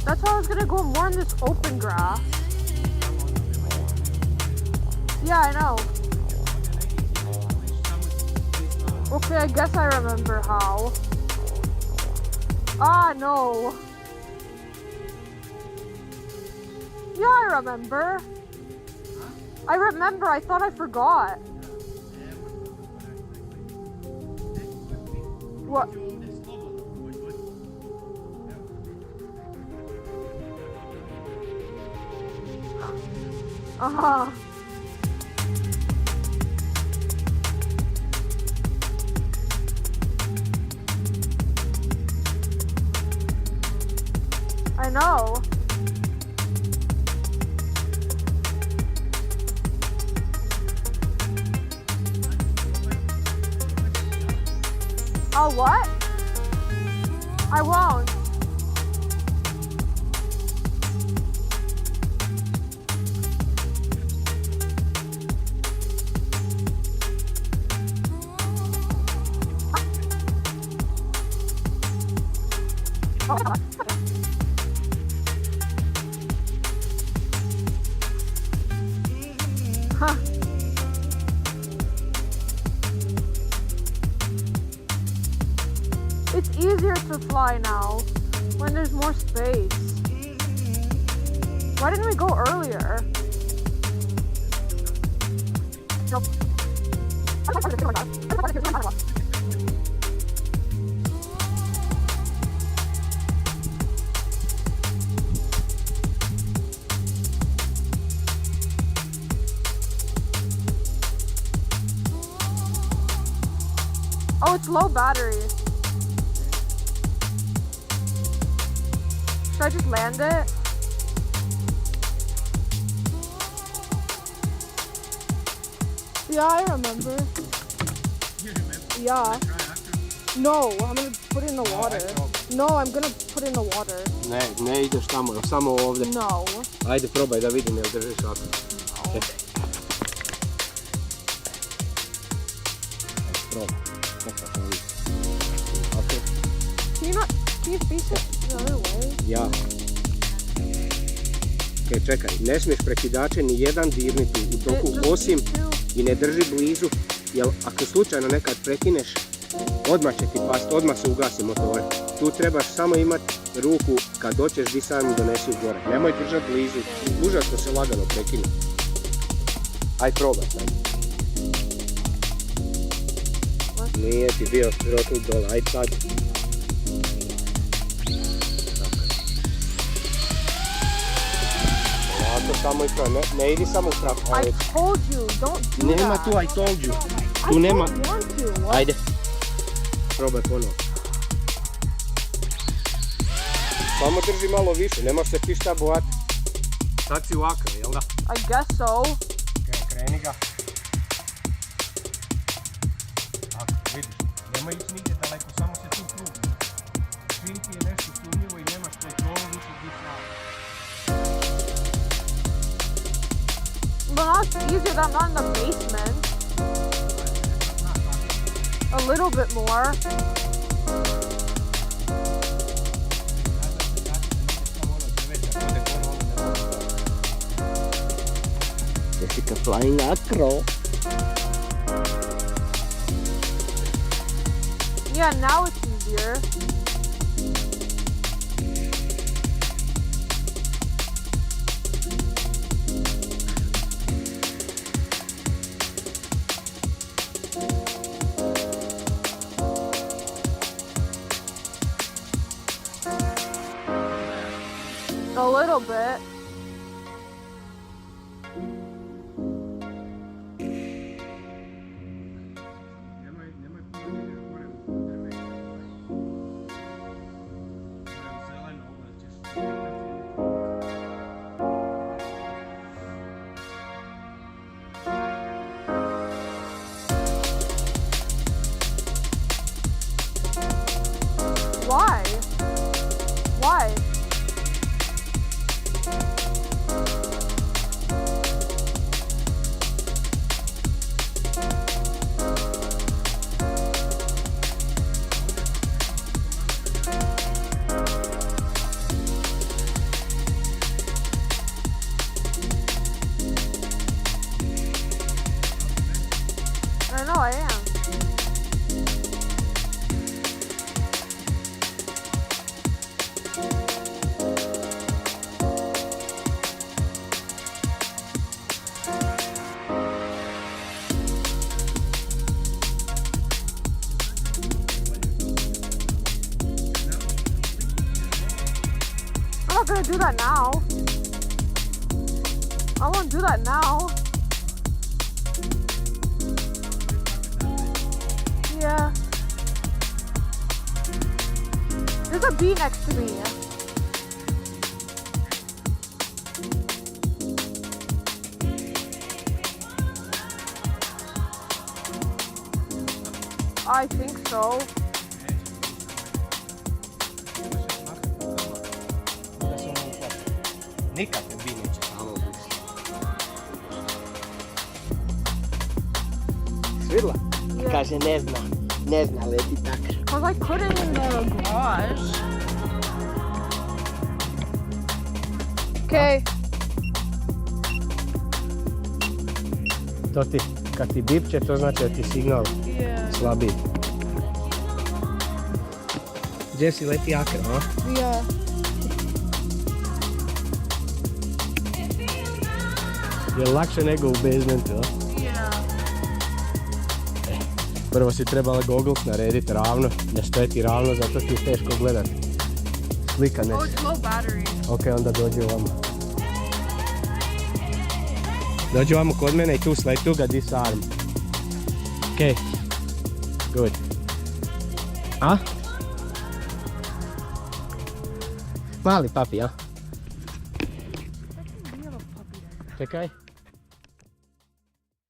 That's why I was gonna go more in this open grass. Yeah, I know. Okay, I guess I remember how. Ah, no. Yeah, I remember. I remember, I thought I forgot. What? Uh-huh. I know. Oh, what? I won't. Huh. It's easier to fly now when there's more space. Why didn't we go earlier? Nope. Oh, it's low battery. Should I just land it? Yeah, I remember. You remember? Yeah. No, I'm gonna put it in the water. No, I'm gonna put it in the water. Ne ideš tamo, samo ovdje. No. Ajde, probaj da vidim jel držiš ovako. No. Probaj. Can you face it the other way? Ja. Ok, čekaj, ne smiješ prekidače ni jedan dirniti u toku, osim i ne drži blizu, jer ako slučajno nekad prekineš, odmah će ti past, odmah se ugasi motor. Tu trebaš samo imati ruku kad doćeš di sam donesi u gore. Nemoj držati blizu, užasno se lagano prekine. Aj probaj sad. Nije ti bio rotul dole, aj sad. Ovako samo i to, ne idi samo u pravu. I told you, don't do Nema that. tu, I told you. I Tu nema. don't want to. What? Ajde. Probaj ponovo. Samo drži malo više, nemaš se ti šta bojati. Sad si u Acro, jel da? I guess so. Kreni ga. Tako, vidiš, nema ići nigdje daleko, samo se tu kruži. Čim ti je nešto sumnjivo i nemaš kontrolu, više ti slavi. But now it's easier that I'm not in the basement. A little bit more. Jessica flying Acro. Yeah, now it's easier. A little bit. Why? Why? not gonna do that now. I won't do that now. Yeah. There's a bee next to me. I think so. Nikad ne bi neće samo ubući. Svidla? Yeah. Kaže ne zna leti tak. Cause I couldn't in the garage. Okay. To ti, kad ti bipće, to znači da ti signal slabiji. Gdje si leti Acro, a? Yeah. Je lakše nego u basementu, a? Yeah. Prvo si trebala goggles narediti ravno, ne stoji ti ravno, zato ti je teško gledati. Slika ne. Oh, it's low battery. Ok, onda dođi ovamo. Dođi ovamo kod mene i tu slej, tu ga disarm. Ok, good. A? Mali papi, a? Čekaj.